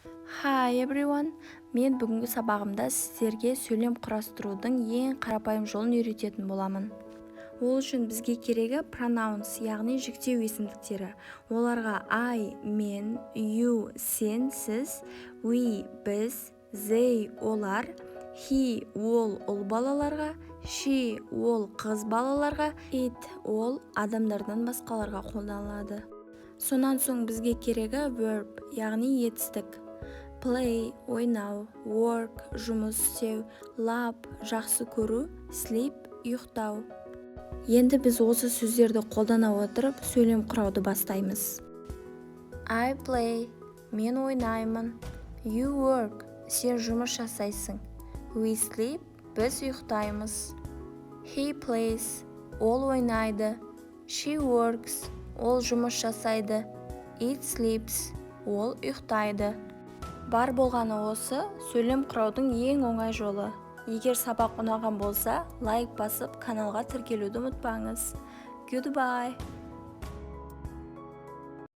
Hi everyone! Мен бүгінгі сабағымда сіздерге сөйлем құрастырудың ең қарапайым жолын үйрететін боламын. Ол үшін бізге керегі pronouns, яғни жіктеу есімдіктері. Оларға I, мен, you, сен, сіз, we, біз, they, олар, he, ол, ұл балаларға, she, ол, қыз балаларға, it, ол, адамдардан басқаларға қолданылады. Сонан соң бізге керегі verb, яғни етістік. Play, ойнау, work, жұмыс істеу, love, жақсы көру, sleep, ұйықтау. Енді біз осы сөздерді қолдана отырып сөйлем құрауды бастаймыз. I play, мен ойнаймын. You work, сен жұмыс жасайсың. We sleep, біз ұйықтаймыз. He plays, ол ойнайды. She works, ол жұмыс жасайды. It sleeps, ол ұйықтайды. Бар болғаны осы сөйлем құраудың ең оңай жолы. Егер сабақ ұнаған болса, лайк басып каналға тіркелуді ұмытпаңыз. Goodbye!